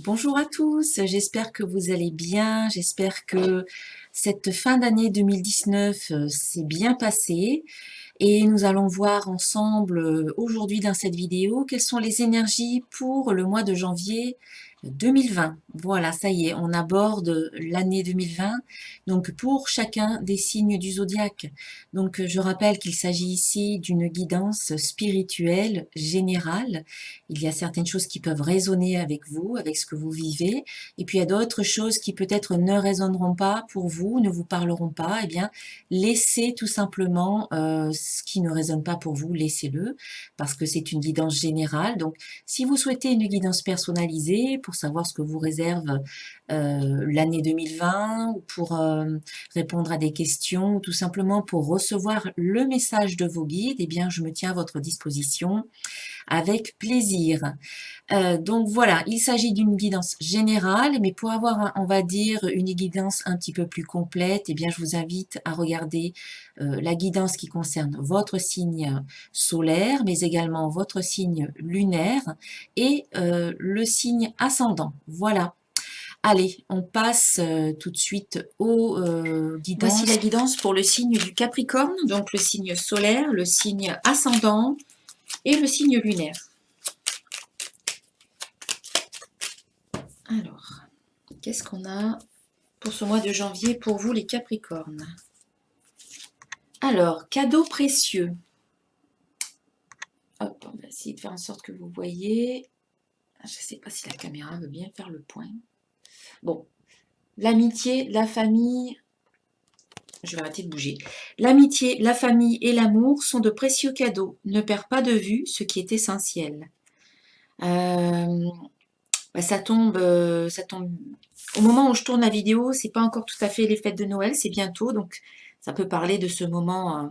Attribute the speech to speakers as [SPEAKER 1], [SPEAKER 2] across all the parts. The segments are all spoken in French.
[SPEAKER 1] Bonjour à tous, j'espère que vous allez bien, j'espère que cette fin d'année 2019 s'est bien passée et nous allons voir ensemble aujourd'hui dans cette vidéo quelles sont les énergies pour le mois de janvier 2020. Voilà, ça y est, on aborde l'année 2020, donc pour chacun des signes du zodiaque. Donc je rappelle qu'il s'agit ici d'une guidance spirituelle générale. Il y a certaines choses qui peuvent résonner avec vous, avec ce que vous vivez, et puis il y a d'autres choses qui peut-être ne résonneront pas pour vous, ne vous parleront pas. Eh bien, laissez tout simplement ce qui ne résonne pas pour vous, laissez-le, parce que c'est une guidance générale. Donc, si vous souhaitez une guidance personnalisée pour savoir ce que vous réserve l'année 2020, ou pour répondre à des questions, ou tout simplement pour recevoir le message de vos guides, eh bien, je me tiens à votre disposition avec plaisir. Donc voilà, il s'agit d'une guidance générale, mais pour avoir, on va dire, une guidance un petit peu plus complète, eh bien, je vous invite à regarder la guidance qui concerne votre signe solaire, mais également votre signe lunaire et le signe ascendant. Voilà. Allez, on passe tout de suite aux guidances. Voici la guidance pour le signe du Capricorne, donc le signe solaire, le signe ascendant et le signe lunaire. Alors, qu'est-ce qu'on a pour ce mois de janvier pour vous les Capricornes? Alors, cadeaux précieux. Hop, on va essayer de faire en sorte que vous voyez. Je ne sais pas si la caméra veut bien faire le point. Bon, l'amitié, la famille, je vais arrêter de bouger. L'amitié, la famille et l'amour sont de précieux cadeaux. Ne perds pas de vue ce qui est essentiel. Ça tombe au moment où je tourne la vidéo, c'est pas encore tout à fait les fêtes de Noël, c'est bientôt, donc ça peut parler de ce moment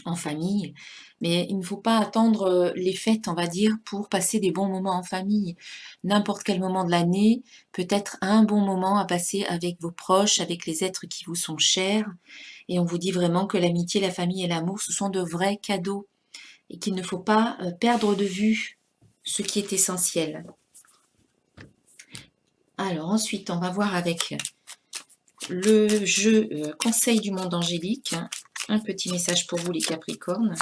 [SPEAKER 1] en famille, mais il ne faut pas attendre les fêtes, on va dire, pour passer des bons moments en famille. N'importe quel moment de l'année peut être un bon moment à passer avec vos proches, avec les êtres qui vous sont chers, et on vous dit vraiment que l'amitié, la famille et l'amour, ce sont de vrais cadeaux, et qu'il ne faut pas perdre de vue ce qui est essentiel. Alors ensuite, on va voir avec le jeu Conseil du monde angélique. Un petit message pour vous les Capricornes.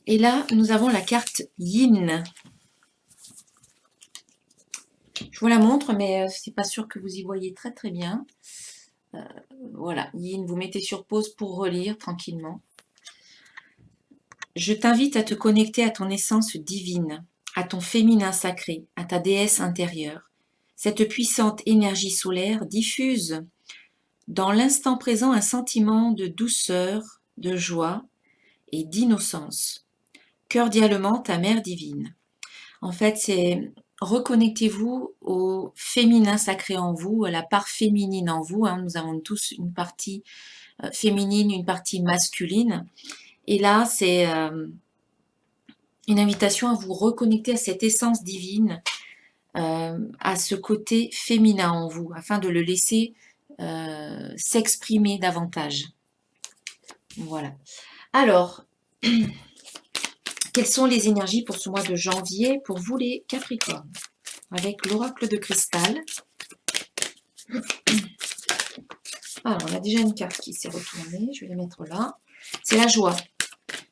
[SPEAKER 1] Et là, nous avons la carte Yin. Je vous la montre, mais c'est pas sûr que vous y voyez très très bien. Voilà, Yin, vous mettez sur pause pour relire tranquillement. Je t'invite à te connecter à ton essence divine, à ton féminin sacré, à ta déesse intérieure. Cette puissante énergie solaire diffuse dans l'instant présent un sentiment de douceur, de joie et d'innocence. Cordialement, ta mère divine. En fait, c'est reconnectez-vous au féminin sacré en vous, à la part féminine en vous. Nous avons tous une partie féminine, une partie masculine. Et là, c'est une invitation à vous reconnecter à cette essence divine, à ce côté féminin en vous, afin de le laisser s'exprimer davantage. Voilà. Alors, quelles sont les énergies pour ce mois de janvier pour vous les Capricornes? Avec l'oracle de cristal. Alors, on a déjà une carte qui s'est retournée. Je vais la mettre là. C'est la joie.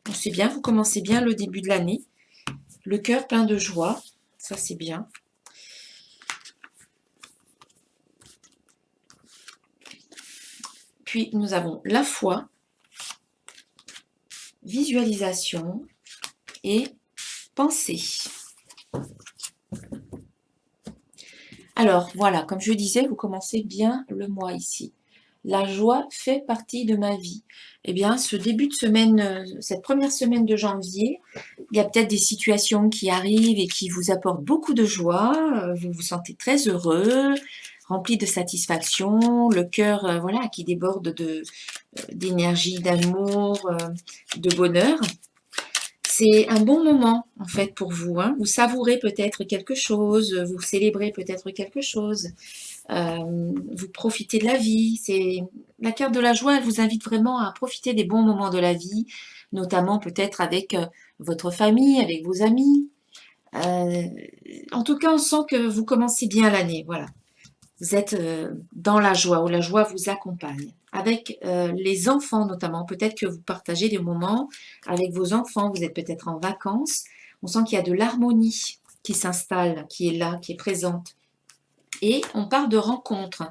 [SPEAKER 1] Donc, c'est bien, vous commencez bien le début de l'année. Le cœur plein de joie. Ça, c'est bien. Puis, nous avons la foi, visualisation et pensée. Alors, voilà, comme je disais, vous commencez bien le mois ici. La joie fait partie de ma vie. Eh bien, ce début de semaine, cette première semaine de janvier, il y a peut-être des situations qui arrivent et qui vous apportent beaucoup de joie. Vous vous sentez très heureux, rempli de satisfaction, le cœur, voilà, qui déborde d'énergie, d'amour, de bonheur. C'est un bon moment, en fait, pour vous. Vous savourez peut-être quelque chose, vous célébrez peut-être quelque chose. vous profitez de la vie. La carte de la joie, elle vous invite vraiment à profiter des bons moments de la vie, notamment peut-être avec votre famille, avec vos amis. Euh, En tout cas, on sent que vous commencez bien l'année, voilà. Vous êtes dans la joie, ou la joie vous accompagne. Avec les enfants notamment, peut-être que vous partagez des moments avec vos enfants, vous êtes peut-être en vacances. On sent qu'il y a de l'harmonie qui s'installe, qui est là, qui est présente. Et on parle de rencontres.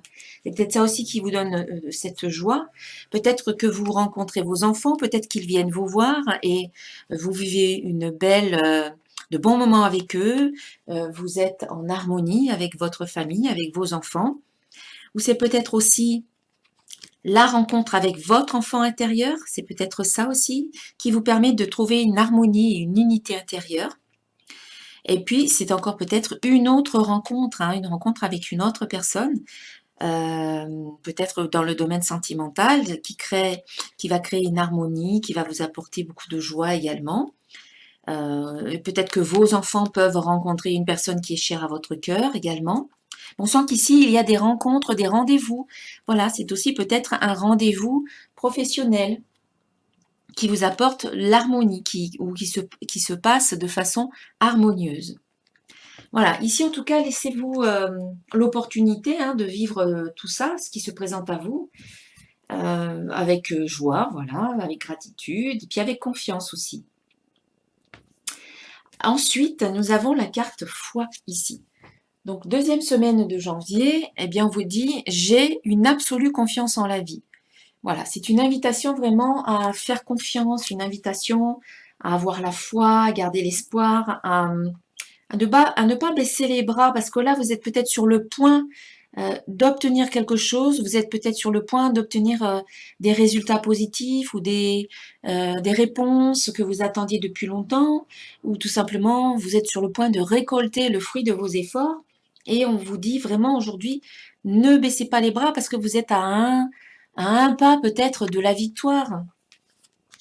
[SPEAKER 1] C'est peut-être ça aussi qui vous donne cette joie. Peut-être que vous rencontrez vos enfants, peut-être qu'ils viennent vous voir et vous vivez de bons moments avec eux. Vous êtes en harmonie avec votre famille, avec vos enfants. Ou c'est peut-être aussi la rencontre avec votre enfant intérieur. C'est peut-être ça aussi qui vous permet de trouver une harmonie et une unité intérieure. Et puis, c'est encore peut-être une autre rencontre, hein, une rencontre avec une autre personne, peut-être dans le domaine sentimental, qui va créer une harmonie, qui va vous apporter beaucoup de joie également. Peut-être que vos enfants peuvent rencontrer une personne qui est chère à votre cœur également. On sent qu'ici, il y a des rencontres, des rendez-vous. Voilà, c'est aussi peut-être un rendez-vous professionnel qui vous apporte l'harmonie, qui se passe de façon harmonieuse. Voilà, ici en tout cas, laissez-vous l'opportunité hein, de vivre tout ça, ce qui se présente à vous, avec joie, voilà, avec gratitude, et puis avec confiance aussi. Ensuite, nous avons la carte foi ici. Donc, deuxième semaine de janvier, eh bien, on vous dit « J'ai une absolue confiance en la vie ». Voilà, c'est une invitation vraiment à faire confiance, une invitation à avoir la foi, à garder l'espoir, à ne pas baisser les bras parce que là, vous êtes peut-être sur le point d'obtenir quelque chose, vous êtes peut-être sur le point d'obtenir des résultats positifs ou des réponses que vous attendiez depuis longtemps, ou tout simplement, vous êtes sur le point de récolter le fruit de vos efforts et on vous dit vraiment aujourd'hui, ne baissez pas les bras parce que vous êtes à un pas peut-être de la victoire,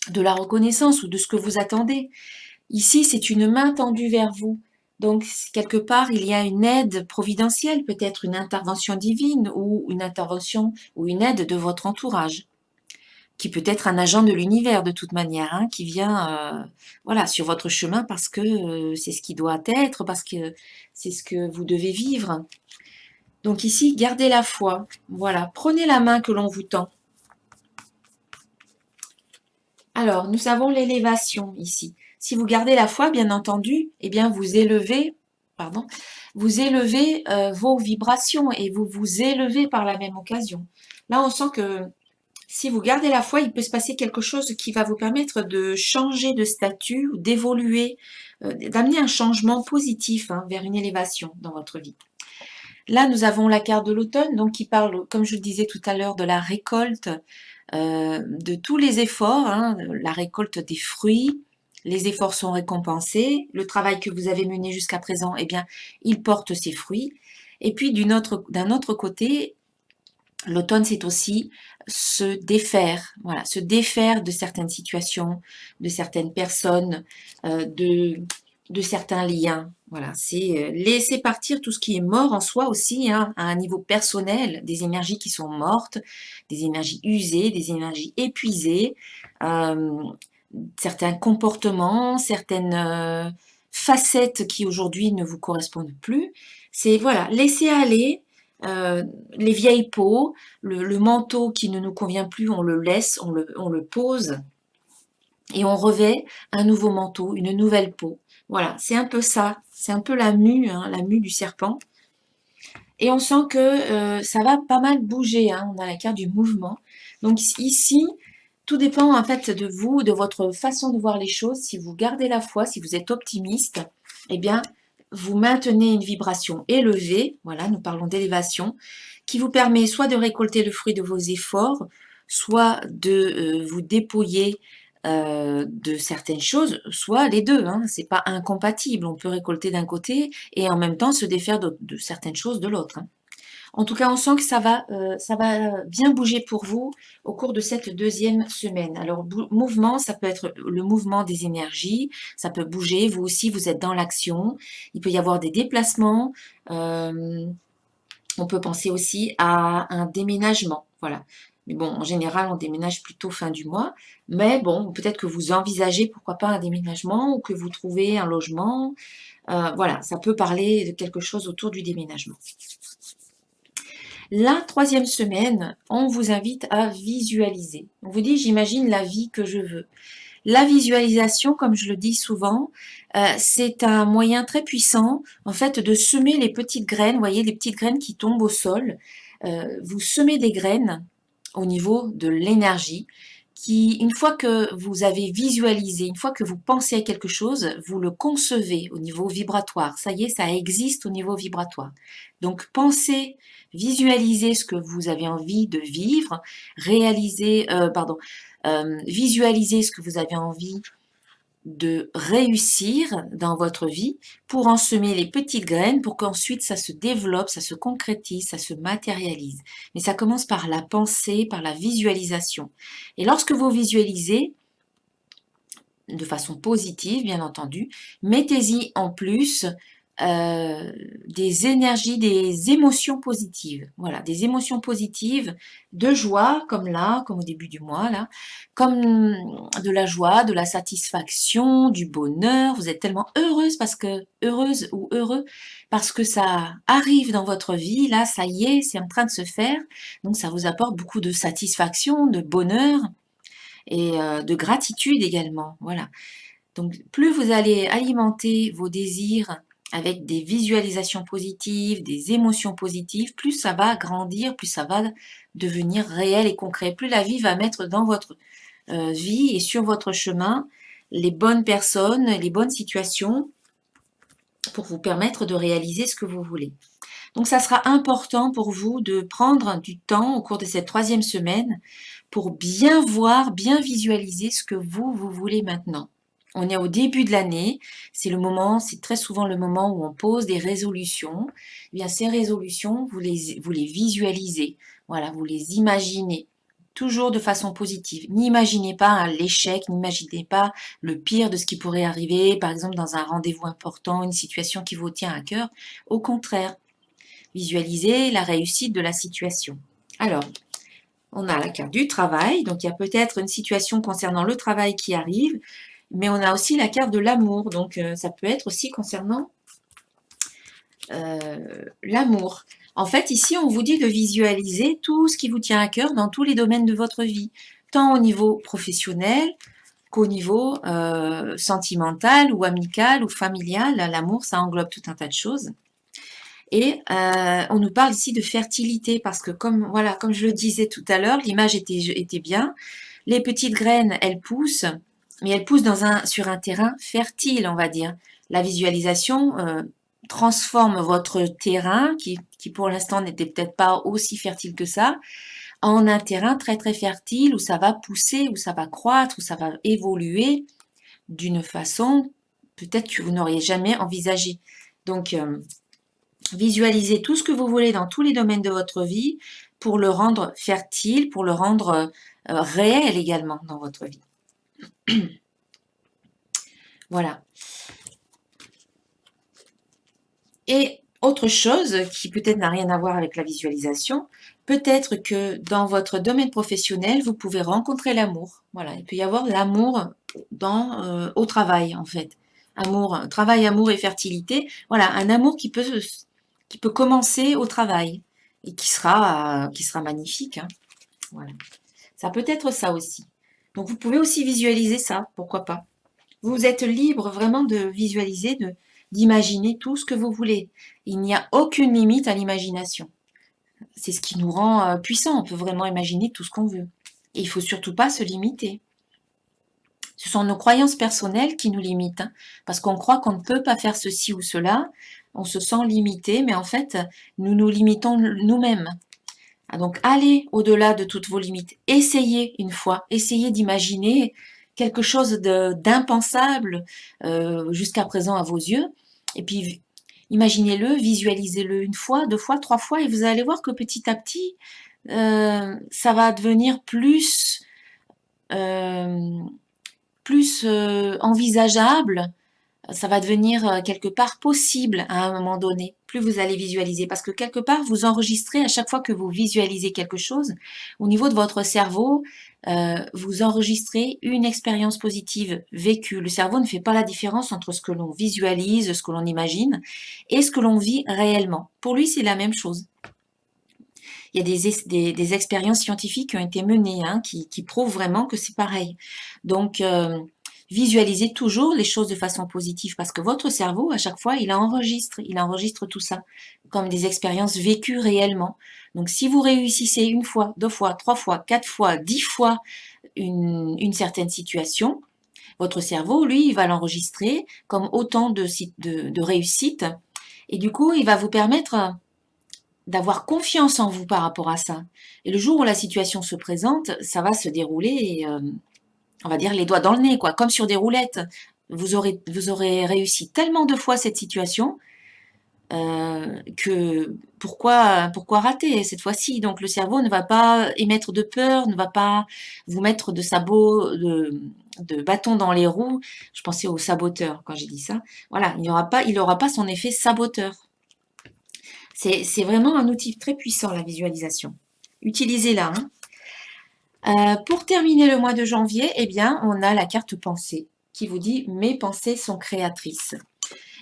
[SPEAKER 1] de la reconnaissance ou de ce que vous attendez. Ici, c'est une main tendue vers vous. Donc, quelque part, il y a une aide providentielle, peut-être une intervention divine ou une intervention ou une aide de votre entourage, qui peut être un agent de l'univers de toute manière, hein, qui vient voilà, sur votre chemin parce que c'est ce qui doit être, parce que c'est ce que vous devez vivre. Donc ici, gardez la foi. Voilà, prenez la main que l'on vous tend. Alors, nous avons l'élévation ici. Si vous gardez la foi, bien entendu, eh bien vous élevez, vos vibrations et vous vous élevez par la même occasion. Là, on sent que si vous gardez la foi, il peut se passer quelque chose qui va vous permettre de changer de statut ou d'évoluer, d'amener un changement positif hein, vers une élévation dans votre vie. Là, nous avons la carte de l'automne, donc qui parle, comme je le disais tout à l'heure, de la récolte, de tous les efforts, hein, la récolte des fruits. Les efforts sont récompensés. Le travail que vous avez mené jusqu'à présent, eh bien, il porte ses fruits. Et puis, d'un autre côté, l'automne, c'est aussi se défaire, voilà, se défaire de certaines situations, de certaines personnes, de certains liens. Voilà, c'est laisser partir tout ce qui est mort en soi aussi, hein, à un niveau personnel, des énergies qui sont mortes, des énergies usées, des énergies épuisées, euh, certains comportements, certaines facettes qui aujourd'hui ne vous correspondent plus. C'est voilà, laisser aller les vieilles peaux, le manteau qui ne nous convient plus, on le laisse, on le pose et on revêt un nouveau manteau, une nouvelle peau. Voilà, c'est un peu ça, c'est un peu hein, la mue du serpent. Et on sent que ça va pas mal bouger, hein, on a la carte du mouvement. Donc ici, tout dépend en fait de vous, de votre façon de voir les choses. Si vous gardez la foi, si vous êtes optimiste, eh bien, vous maintenez une vibration élevée, voilà, nous parlons d'élévation, qui vous permet soit de récolter le fruit de vos efforts, soit de vous dépouiller de certaines choses, soit les deux, hein, c'est pas incompatible. On peut récolter d'un côté et en même temps se défaire de certaines choses de l'autre. Hein. En tout cas, on sent que ça va bien bouger pour vous au cours de cette deuxième semaine. Alors, mouvement, ça peut être le mouvement des énergies, ça peut bouger. Vous aussi, vous êtes dans l'action. Il peut y avoir des déplacements. On peut penser aussi à un déménagement, voilà. Mais bon, en général, on déménage plutôt fin du mois. Mais bon, peut-être que vous envisagez, pourquoi pas, un déménagement ou que vous trouvez un logement. Voilà, ça peut parler de quelque chose autour du déménagement. La troisième semaine, on vous invite à visualiser. On vous dit, j'imagine la vie que je veux. La visualisation, comme je le dis souvent, c'est un moyen très puissant, en fait, de semer les petites graines. Vous voyez, les petites graines qui tombent au sol. Vous semez des graines au niveau de l'énergie qui, une fois que vous avez visualisé, une fois que vous pensez à quelque chose, vous le concevez au niveau vibratoire. Ça y est, ça existe au niveau vibratoire. Donc, pensez, visualisez ce que vous avez envie de vivre, visualisez ce que vous avez envie de réussir dans votre vie pour en semer les petites graines pour qu'ensuite ça se développe, ça se concrétise, ça se matérialise. Mais ça commence par la pensée, par la visualisation. Et lorsque vous visualisez, de façon positive bien entendu, mettez-y en plus des énergies, des émotions positives. Voilà, des émotions positives de joie, comme là, comme au début du mois, là, comme de la joie, de la satisfaction, du bonheur. Vous êtes tellement heureuse ou heureux, parce que ça arrive dans votre vie, là, ça y est, c'est en train de se faire. Donc ça vous apporte beaucoup de satisfaction, de bonheur et de gratitude également. Voilà. Donc, plus vous allez alimenter vos désirs avec des visualisations positives, des émotions positives, plus ça va grandir, plus ça va devenir réel et concret. Plus la vie va mettre dans votre vie et sur votre chemin les bonnes personnes, les bonnes situations pour vous permettre de réaliser ce que vous voulez. Donc, ça sera important pour vous de prendre du temps au cours de cette troisième semaine pour bien voir, bien visualiser ce que vous voulez maintenant. On est au début de l'année, c'est le moment, c'est très souvent le moment où on pose des résolutions. Eh bien, ces résolutions, vous les visualisez, voilà, vous les imaginez, toujours de façon positive. N'imaginez pas l'échec, n'imaginez pas le pire de ce qui pourrait arriver, par exemple dans un rendez-vous important, une situation qui vous tient à cœur. Au contraire, visualisez la réussite de la situation. Alors, on a la carte du travail, donc il y a peut-être une situation concernant le travail qui arrive, mais on a aussi la carte de l'amour, donc ça peut être aussi concernant l'amour. En fait, ici, on vous dit de visualiser tout ce qui vous tient à cœur dans tous les domaines de votre vie, tant au niveau professionnel qu'au niveau sentimental ou amical ou familial. L'amour, ça englobe tout un tas de choses. Et on nous parle ici de fertilité parce que comme je le disais tout à l'heure, l'image était bien. Les petites graines, elles poussent, mais elles poussent sur un terrain fertile, on va dire. La visualisation transforme votre terrain, qui pour l'instant n'était peut-être pas aussi fertile que ça, en un terrain très très fertile où ça va pousser, où ça va croître, où ça va évoluer d'une façon peut-être que vous n'auriez jamais envisagé. Donc, visualisez tout ce que vous voulez dans tous les domaines de votre vie pour le rendre fertile, pour le rendre réel également dans votre vie. Voilà. Et autre chose qui peut-être n'a rien à voir avec la visualisation, peut-être que dans votre domaine professionnel, vous pouvez rencontrer l'amour. Voilà, il peut y avoir l'amour au travail en fait. Travail, amour et fertilité. Voilà, un amour qui peut commencer au travail et qui sera magnifique. Hein. Voilà. Ça peut être ça aussi. Donc vous pouvez aussi visualiser ça, pourquoi pas. Vous êtes libre vraiment de visualiser, d'imaginer tout ce que vous voulez. Il n'y a aucune limite à l'imagination. C'est ce qui nous rend puissants. On peut vraiment imaginer tout ce qu'on veut. Et il faut surtout pas se limiter. Ce sont nos croyances personnelles qui nous limitent, hein, parce qu'on croit qu'on ne peut pas faire ceci ou cela. On se sent limité, mais en fait, nous nous limitons nous-mêmes. Ah, donc, allez au-delà de toutes vos limites. Essayez une fois. Essayez d'imaginer quelque chose d'impensable jusqu'à présent à vos yeux. Et puis, imaginez-le, visualisez-le une fois, deux fois, trois fois, et vous allez voir que petit à petit, ça va devenir plus envisageable, ça va devenir quelque part possible à un moment donné, plus vous allez visualiser. Parce que quelque part, vous enregistrez à chaque fois que vous visualisez quelque chose, au niveau de votre cerveau, vous enregistrez une expérience positive vécue. Le cerveau ne fait pas la différence entre ce que l'on visualise, ce que l'on imagine, et ce que l'on vit réellement. Pour lui, c'est la même chose. Il y a des expériences scientifiques qui ont été menées, hein, qui prouvent vraiment que c'est pareil. Donc, visualisez toujours les choses de façon positive parce que votre cerveau, à chaque fois, il enregistre tout ça comme des expériences vécues réellement. Donc, si vous réussissez une fois, deux fois, trois fois, quatre fois, 10 fois une certaine situation, votre cerveau, lui, il va l'enregistrer comme autant de réussites et du coup, il va vous permettre d'avoir confiance en vous par rapport à ça. Et le jour où la situation se présente, ça va se dérouler, on va dire les doigts dans le nez, quoi, comme sur des roulettes. Vous aurez réussi tellement de fois cette situation que pourquoi rater cette fois-ci? Donc le cerveau ne va pas émettre de peur, ne va pas vous mettre de bâton dans les roues. Je pensais au saboteur quand j'ai dit ça. Voilà, il n'aura pas son effet saboteur. C'est vraiment un outil très puissant, la visualisation. Utilisez-la, hein. Pour terminer le mois de janvier, eh bien, on a la carte pensée qui vous dit « Mes pensées sont créatrices ».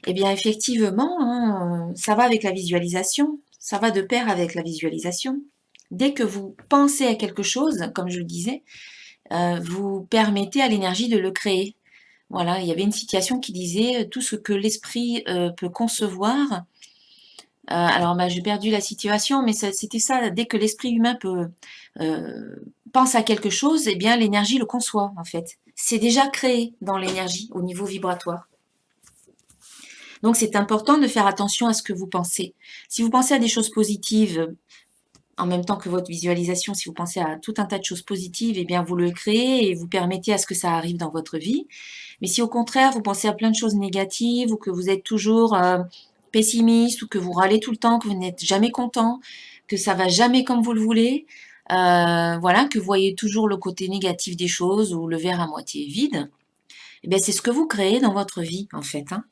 [SPEAKER 1] Eh bien, effectivement, hein, ça va avec la visualisation, ça va de pair avec la visualisation. Dès que vous pensez à quelque chose, comme je le disais, vous permettez à l'énergie de le créer. Voilà, il y avait une citation qui disait « Tout ce que l'esprit peut concevoir ». Alors, bah, j'ai perdu la situation, mais c'était ça. Dès que l'esprit humain pense à quelque chose, eh bien, l'énergie le conçoit, en fait. C'est déjà créé dans l'énergie au niveau vibratoire. Donc, c'est important de faire attention à ce que vous pensez. Si vous pensez à des choses positives, en même temps que votre visualisation, si vous pensez à tout un tas de choses positives, eh bien, vous le créez et vous permettez à ce que ça arrive dans votre vie. Mais si au contraire, vous pensez à plein de choses négatives ou que vous êtes toujours pessimiste ou que vous râlez tout le temps, que vous n'êtes jamais content, que ça va jamais comme vous le voulez, voilà, que vous voyez toujours le côté négatif des choses ou le verre à moitié vide, eh bien, c'est ce que vous créez dans votre vie, en fait, hein.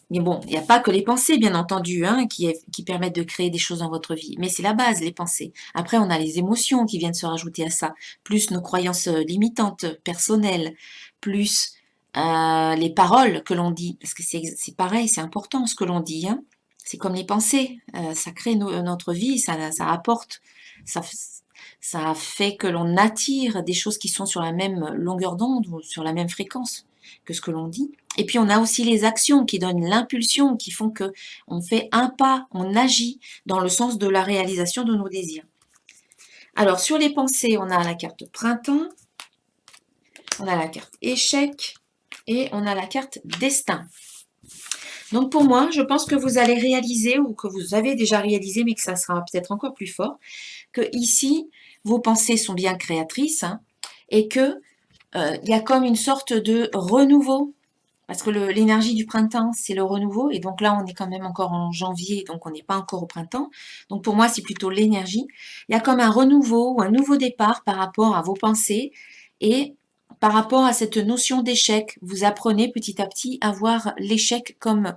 [SPEAKER 1] Mais bon, il n'y a pas que les pensées, bien entendu, hein, qui permettent de créer des choses dans votre vie. Mais c'est la base, les pensées. Après, on a les émotions qui viennent se rajouter à ça, plus nos croyances limitantes, personnelles, plus les paroles que l'on dit. Parce que c'est pareil, c'est important ce que l'on dit, hein. C'est comme les pensées. Ça crée notre vie, ça apporte, ça, ça fait que l'on attire des choses qui sont sur la même longueur d'onde ou sur la même fréquence que ce que l'on dit. Et puis on a aussi les actions qui donnent l'impulsion, qui font que on fait un pas, on agit dans le sens de la réalisation de nos désirs. Alors sur les pensées, on a la carte printemps, on a la carte échec et on a la carte destin. Donc pour moi, je pense que vous allez réaliser ou que vous avez déjà réalisé, mais que ça sera peut-être encore plus fort, que ici, vos pensées sont bien créatrices, hein, et que il y a comme une sorte de renouveau. Parce que l'énergie du printemps, c'est le renouveau. Et donc là, on est quand même encore en janvier, donc on n'est pas encore au printemps. Donc pour moi, c'est plutôt l'énergie. Il y a comme un renouveau ou un nouveau départ par rapport à vos pensées et par rapport à cette notion d'échec. Vous apprenez petit à petit à voir l'échec comme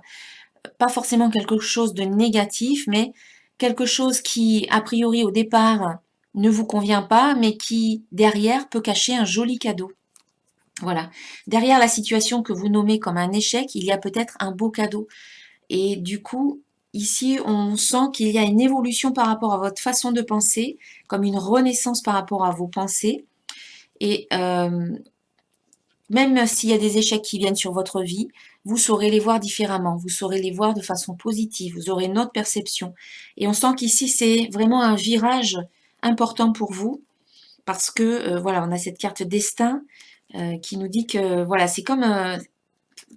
[SPEAKER 1] pas forcément quelque chose de négatif, mais quelque chose qui, a priori, au départ, ne vous convient pas, mais qui, derrière, peut cacher un joli cadeau. Voilà. Derrière la situation que vous nommez comme un échec, il y a peut-être un beau cadeau. Et du coup, ici, on sent qu'il y a une évolution par rapport à votre façon de penser, comme une renaissance par rapport à vos pensées. Et même s'il y a des échecs qui viennent sur votre vie, vous saurez les voir différemment, vous saurez les voir de façon positive, vous aurez une autre perception. Et on sent qu'ici, c'est vraiment un virage important pour vous, parce que, voilà, on a cette carte destin qui nous dit que, voilà, c'est comme,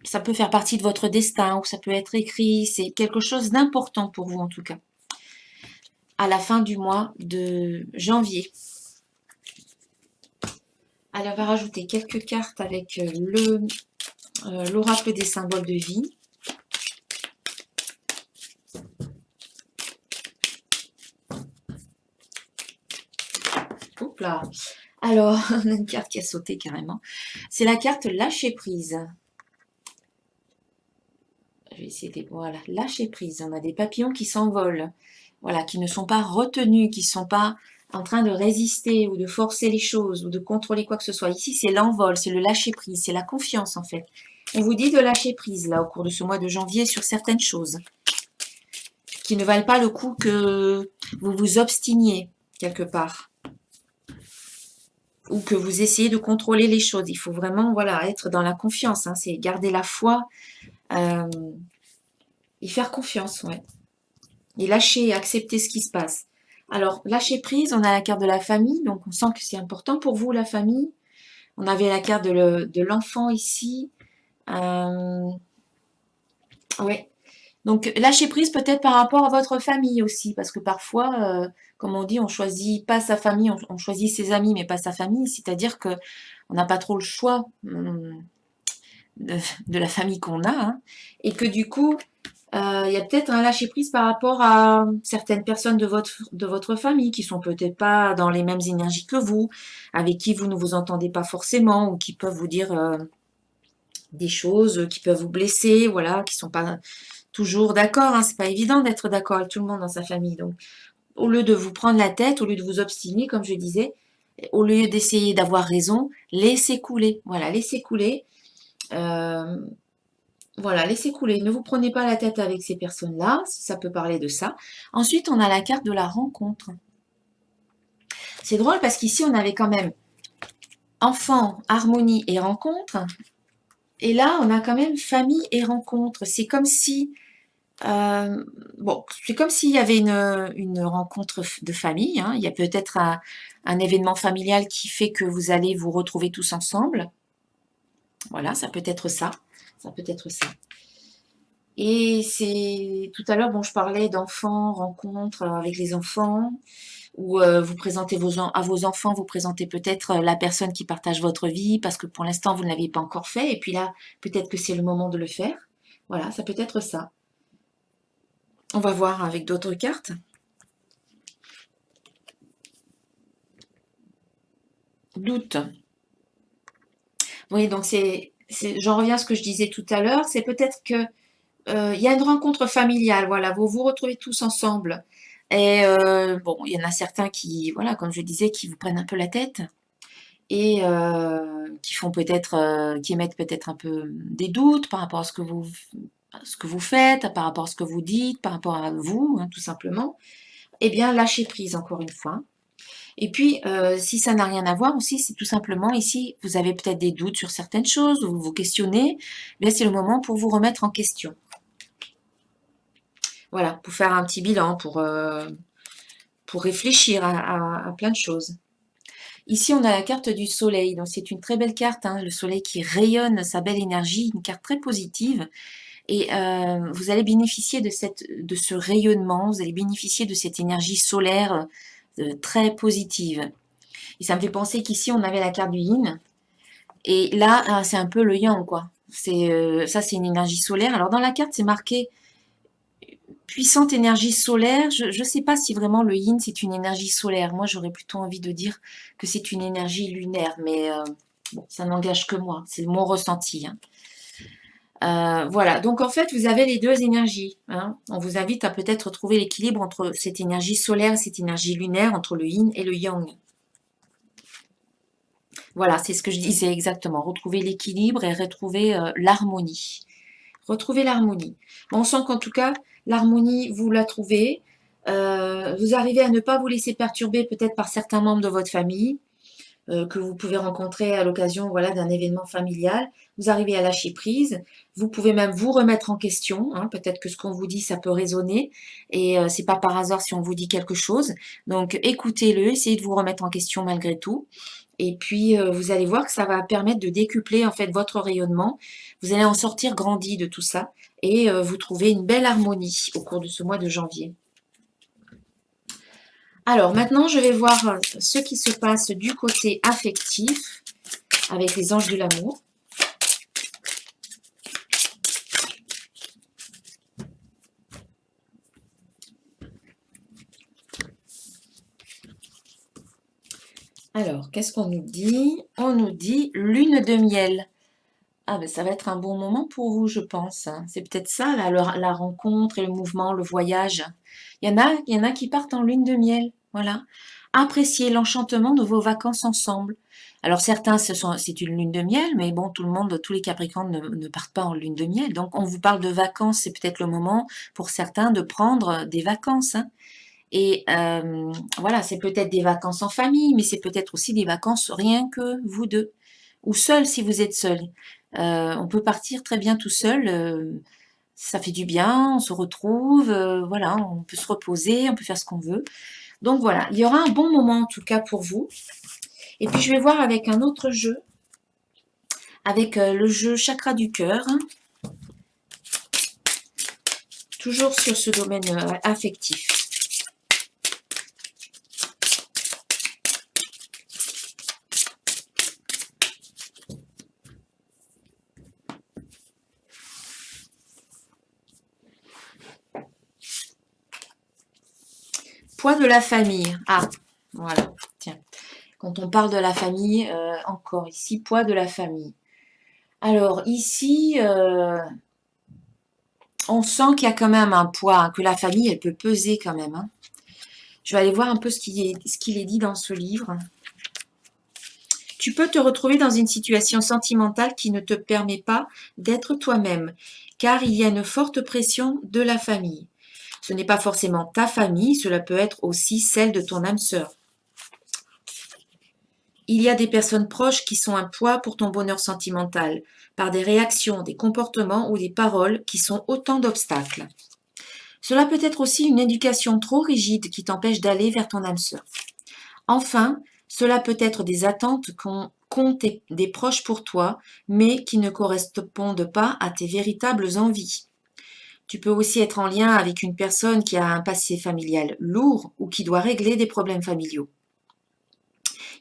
[SPEAKER 1] ça peut faire partie de votre destin, ou ça peut être écrit, c'est quelque chose d'important pour vous en tout cas, à la fin du mois de janvier. Allez, on va rajouter quelques cartes avec l'oracle des symboles de vie. Oups là. Alors, on a une carte qui a sauté carrément. C'est la carte lâcher prise. Voilà, lâcher prise. On a des papillons qui s'envolent, voilà, qui ne sont pas retenus, qui ne sont pas en train de résister ou de forcer les choses ou de contrôler quoi que ce soit. Ici, c'est l'envol, c'est le lâcher prise, c'est la confiance en fait. On vous dit de lâcher prise là au cours de ce mois de janvier sur certaines choses qui ne valent pas le coup que vous vous obstiniez quelque part ou que vous essayez de contrôler les choses. Il faut vraiment, voilà, être dans la confiance, hein, c'est garder la foi et faire confiance, ouais. Et lâcher et accepter ce qui se passe. Alors, lâcher prise, on a la carte de la famille, donc on sent que c'est important pour vous, la famille. On avait la carte de l'enfant ici. Oui. Donc, lâcher prise peut-être par rapport à votre famille aussi, parce que parfois, comme on dit, on choisit pas sa famille, on choisit ses amis, mais pas sa famille. C'est-à-dire que on n'a pas trop le choix de la famille qu'on a, hein, et que du coup, il y a peut-être un lâcher-prise par rapport à certaines personnes de votre famille qui sont peut-être pas dans les mêmes énergies que vous, avec qui vous ne vous entendez pas forcément ou qui peuvent vous dire des choses qui peuvent vous blesser, voilà, qui sont pas toujours d'accord, hein, c'est pas évident d'être d'accord avec tout le monde dans sa famille. Donc, au lieu de vous prendre la tête, au lieu de vous obstiner, comme je disais, au lieu d'essayer d'avoir raison, laissez couler. Voilà, laissez couler. Euh, Voilà, laissez couler. Ne vous prenez pas la tête avec ces personnes-là, si ça peut parler de ça. Ensuite, on a la carte de la rencontre. C'est drôle parce qu'ici, on avait quand même enfant, harmonie et rencontre. Et là, on a quand même famille et rencontre. C'est comme si, bon, c'est comme s'il y avait une rencontre de famille, hein. Il y a peut-être un événement familial qui fait que vous allez vous retrouver tous ensemble. Voilà, ça peut être ça. Ça peut être ça. Et c'est tout à l'heure, bon, je parlais d'enfants, rencontres avec les enfants, où vous présentez à vos enfants, vous présentez peut-être la personne qui partage votre vie, parce que pour l'instant, vous ne l'avez pas encore fait, et puis là, peut-être que c'est le moment de le faire. Voilà, ça peut être ça. On va voir avec d'autres cartes. Doute. Oui, donc j'en reviens à ce que je disais tout à l'heure, c'est peut-être que il y a une rencontre familiale, voilà, vous vous retrouvez tous ensemble. Et bon, il y en a certains qui, voilà, comme je disais, qui vous prennent un peu la tête et qui font peut-être, qui émettent peut-être un peu des doutes par rapport à ce que vous faites, par rapport à ce que vous dites, par rapport à vous, hein, tout simplement. Eh bien, lâchez prise encore une fois. Et puis, si ça n'a rien à voir aussi, c'est tout simplement ici, vous avez peut-être des doutes sur certaines choses, vous vous questionnez, eh bien c'est le moment pour vous remettre en question. Voilà, pour faire un petit bilan, pour réfléchir à plein de choses. Ici, on a la carte du soleil. Donc, c'est une très belle carte, hein, le soleil qui rayonne sa belle énergie, une carte très positive. Et vous allez bénéficier de ce rayonnement, vous allez bénéficier de cette énergie solaire très positive. Et ça me fait penser qu'ici, on avait la carte du yin. Et là, c'est un peu le yang, quoi. Ça, c'est une énergie solaire. Alors, dans la carte, c'est marqué puissante énergie solaire. Je ne sais pas si vraiment le yin, c'est une énergie solaire. Moi, j'aurais plutôt envie de dire que c'est une énergie lunaire. Mais bon, ça n'engage que moi. C'est mon ressenti, hein. Voilà, donc en fait, vous avez les deux énergies, hein. On vous invite à peut-être trouver l'équilibre entre cette énergie solaire et cette énergie lunaire, entre le yin et le yang. Voilà, c'est ce que je disais exactement. Retrouver l'équilibre et retrouver l'harmonie. Retrouver l'harmonie. Bon, on sent qu'en tout cas, l'harmonie, vous la trouvez. Vous arrivez à ne pas vous laisser perturber peut-être par certains membres de votre famille que vous pouvez rencontrer à l'occasion, voilà, d'un événement familial. Vous arrivez à lâcher prise. Vous pouvez même vous remettre en question, hein. Peut-être que ce qu'on vous dit, ça peut résonner. Et c'est pas par hasard si on vous dit quelque chose. Donc écoutez-le, essayez de vous remettre en question malgré tout. Et puis vous allez voir que ça va permettre de décupler en fait votre rayonnement. Vous allez en sortir grandi de tout ça et vous trouver une belle harmonie au cours de ce mois de janvier. Alors maintenant, je vais voir ce qui se passe du côté affectif avec les anges de l'amour. Alors, qu'est-ce qu'on nous dit? On nous dit lune de miel. Ah ben ça va être un bon moment pour vous, je pense, hein. C'est peut-être ça, là, la rencontre et le mouvement, le voyage. Il y en a qui partent en lune de miel, voilà. Appréciez l'enchantement de vos vacances ensemble. Alors certains, c'est une lune de miel, mais bon, tout le monde, tous les Capricornes ne partent pas en lune de miel. Donc on vous parle de vacances, c'est peut-être le moment pour certains de prendre des vacances, hein. Et voilà, c'est peut-être des vacances en famille, mais c'est peut-être aussi des vacances rien que vous deux. Ou seul si vous êtes seul. On peut partir très bien tout seul. Ça fait du bien, on se retrouve, voilà, on peut se reposer, on peut faire ce qu'on veut. Donc voilà, il y aura un bon moment en tout cas pour vous. Et puis je vais voir avec un autre jeu, avec le jeu Chakra du cœur, toujours sur ce domaine affectif. Poids de la famille. Ah, voilà, tiens. Quand on parle de la famille, encore ici, poids de la famille. Alors ici, on sent qu'il y a quand même un poids, hein, que la famille, elle peut peser quand même, hein. Je vais aller voir un peu ce qu'il est dit dans ce livre. Tu peux te retrouver dans une situation sentimentale qui ne te permet pas d'être toi-même, car il y a une forte pression de la famille. Ce n'est pas forcément ta famille, cela peut être aussi celle de ton âme sœur. Il y a des personnes proches qui sont un poids pour ton bonheur sentimental, par des réactions, des comportements ou des paroles qui sont autant d'obstacles. Cela peut être aussi une éducation trop rigide qui t'empêche d'aller vers ton âme sœur. Enfin, cela peut être des attentes qu'ont des proches pour toi, mais qui ne correspondent pas à tes véritables envies. Tu peux aussi être en lien avec une personne qui a un passé familial lourd ou qui doit régler des problèmes familiaux.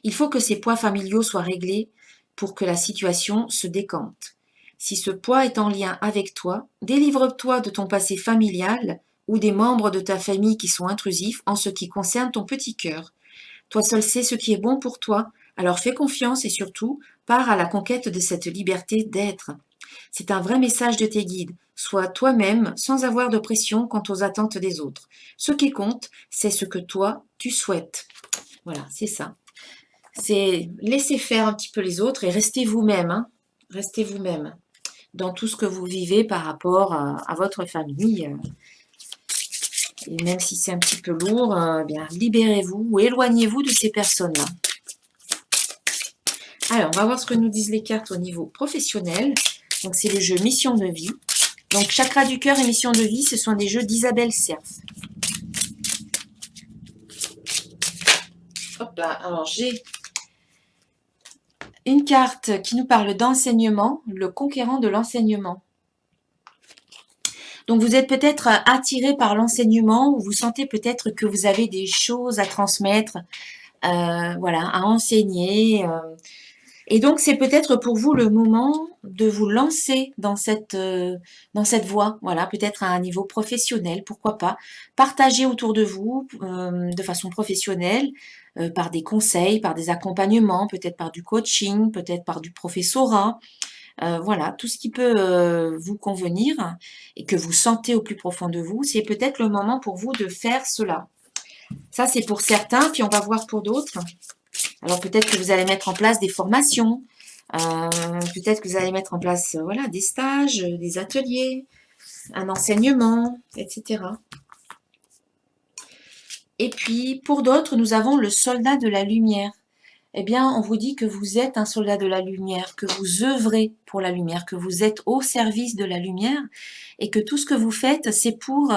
[SPEAKER 1] Il faut que ces poids familiaux soient réglés pour que la situation se décante. Si ce poids est en lien avec toi, délivre-toi de ton passé familial ou des membres de ta famille qui sont intrusifs en ce qui concerne ton petit cœur. Toi seul sais ce qui est bon pour toi, alors fais confiance et surtout, pars à la conquête de cette liberté d'être. C'est un vrai message de tes guides. Sois toi-même sans avoir de pression quant aux attentes des autres. Ce qui compte, c'est ce que toi, tu souhaites. Voilà, c'est ça. C'est laisser faire un petit peu les autres et restez vous-même, hein. Restez vous-même dans tout ce que vous vivez par rapport à votre famille. Et même si c'est un petit peu lourd, bien libérez-vous ou éloignez-vous de ces personnes-là. Alors, on va voir ce que nous disent les cartes au niveau professionnel. Donc, c'est le jeu Mission de vie. Donc, Chakra du cœur et Mission de vie, ce sont des jeux d'Isabelle Cerf. Hop là, alors j'ai une carte qui nous parle d'enseignement, le conquérant de l'enseignement. Donc vous êtes peut-être attiré par l'enseignement ou vous sentez peut-être que vous avez des choses à transmettre, voilà, à enseigner. Et donc c'est peut-être pour vous le moment de vous lancer dans cette voie, voilà, peut-être à un niveau professionnel, pourquoi pas. Partager autour de vous de façon professionnelle, par des conseils, par des accompagnements, peut-être par du coaching, peut-être par du professorat. Voilà, tout ce qui peut vous convenir et que vous sentez au plus profond de vous, c'est peut-être le moment pour vous de faire cela. Ça, c'est pour certains, puis on va voir pour d'autres. Alors peut-être que vous allez mettre en place des formations, peut-être que vous allez mettre en place voilà, des stages, des ateliers, un enseignement, etc. Et puis pour d'autres, nous avons le soldat de la lumière. Eh bien, on vous dit que vous êtes un soldat de la lumière, que vous œuvrez pour la lumière, que vous êtes au service de la lumière et que tout ce que vous faites, c'est pour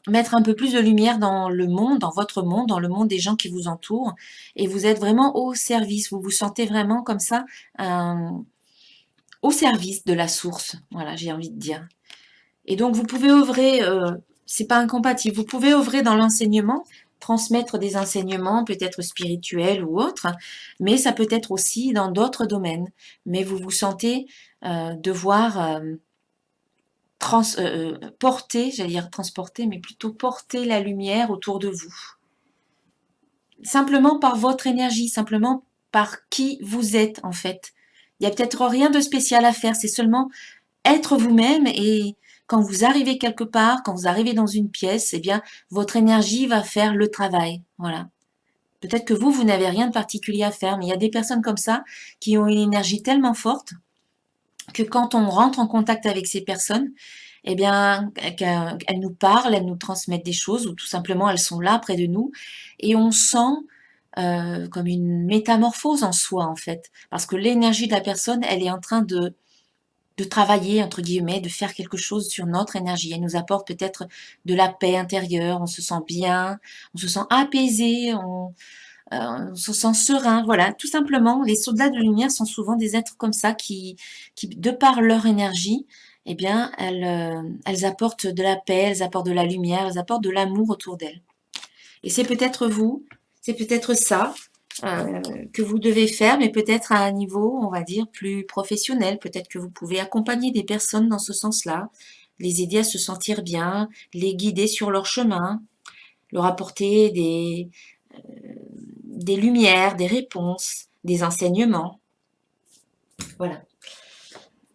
[SPEAKER 1] mettre un peu plus de lumière dans le monde, dans votre monde, dans le monde des gens qui vous entourent. Et vous êtes vraiment au service, vous vous sentez vraiment comme ça, au service de la source. Voilà, j'ai envie de dire. Et donc, vous pouvez œuvrer, c'est pas incompatible, vous pouvez œuvrer dans l'enseignement, transmettre des enseignements, peut-être spirituels ou autres, mais ça peut être aussi dans d'autres domaines. Mais vous vous sentez devoir porter, j'allais dire transporter, mais plutôt porter la lumière autour de vous. Simplement par votre énergie, simplement par qui vous êtes en fait. Il n'y a peut-être rien de spécial à faire, c'est seulement être vous-même et quand vous arrivez quelque part, quand vous arrivez dans une pièce, eh bien, votre énergie va faire le travail. Voilà. Peut-être que vous n'avez rien de particulier à faire, mais il y a des personnes comme ça qui ont une énergie tellement forte que quand on rentre en contact avec ces personnes, eh bien, qu'elles nous parlent, elles nous transmettent des choses, ou tout simplement elles sont là près de nous, et on sent comme une métamorphose en soi en fait, parce que l'énergie de la personne, elle est en train de travailler, entre guillemets, de faire quelque chose sur notre énergie. Elle nous apporte peut-être de la paix intérieure, on se sent bien, on se sent apaisé, on se sent serein, voilà, tout simplement. Les soldats de lumière sont souvent des êtres comme ça qui de par leur énergie, eh bien, elles apportent de la paix, elles apportent de la lumière, elles apportent de l'amour autour d'elles. Et c'est peut-être vous, c'est peut-être ça que vous devez faire, mais peut-être à un niveau, on va dire, plus professionnel. Peut-être que vous pouvez accompagner des personnes dans ce sens-là, les aider à se sentir bien, les guider sur leur chemin, leur apporter des lumières, des réponses, des enseignements. Voilà.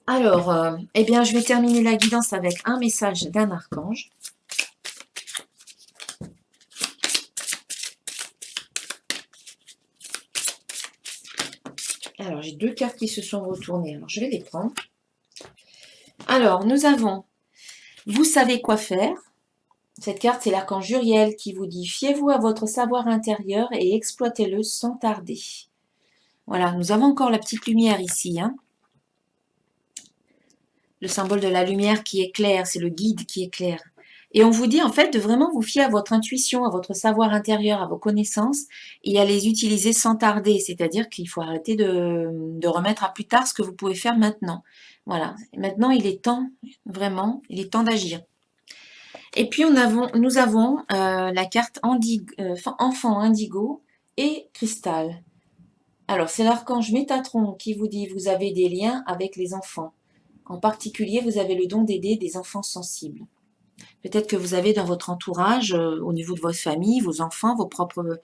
[SPEAKER 1] Alors, eh bien, je vais terminer la guidance avec un message d'un archange. Alors, j'ai deux cartes qui se sont retournées. Alors, je vais les prendre. Alors, nous avons « Vous savez quoi faire ». Cette carte, c'est l'archange Uriel qui vous dit « Fiez-vous à votre savoir intérieur et exploitez-le sans tarder ». Voilà, nous avons encore la petite lumière ici. Hein. Le symbole de la lumière qui éclaire, c'est le guide qui éclaire. Et on vous dit en fait de vraiment vous fier à votre intuition, à votre savoir intérieur, à vos connaissances et à les utiliser sans tarder. C'est-à-dire qu'il faut arrêter de remettre à plus tard ce que vous pouvez faire maintenant. Voilà, maintenant il est temps, vraiment, il est temps d'agir. Et puis nous avons la carte enfant indigo et cristal. Alors c'est l'archange Métatron qui vous dit vous avez des liens avec les enfants. En particulier, vous avez le don d'aider des enfants sensibles. Peut-être que vous avez dans votre entourage, au niveau de votre famille, vos enfants, vos propres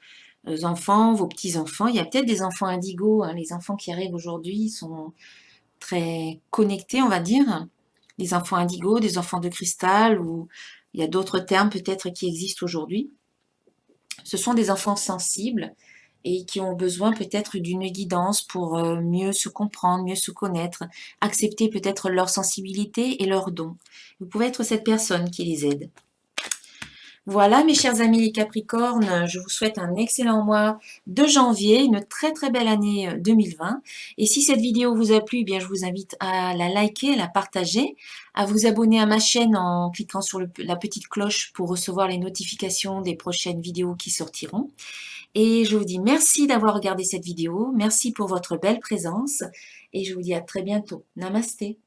[SPEAKER 1] enfants, vos petits-enfants. Il y a peut-être des enfants indigos. Hein. Les enfants qui arrivent aujourd'hui sont très connectés, on va dire. Des enfants indigos, des enfants de cristal, ou il y a d'autres termes peut-être qui existent aujourd'hui. Ce sont des enfants sensibles et qui ont besoin peut-être d'une guidance pour mieux se comprendre, mieux se connaître, accepter peut-être leur sensibilité et leurs dons. Vous pouvez être cette personne qui les aide. Voilà mes chers amis les Capricornes, je vous souhaite un excellent mois de janvier, une très très belle année 2020. Et si cette vidéo vous a plu, eh bien je vous invite à la liker, à la partager, à vous abonner à ma chaîne en cliquant sur la petite cloche pour recevoir les notifications des prochaines vidéos qui sortiront. Et je vous dis merci d'avoir regardé cette vidéo, merci pour votre belle présence et je vous dis à très bientôt. Namasté.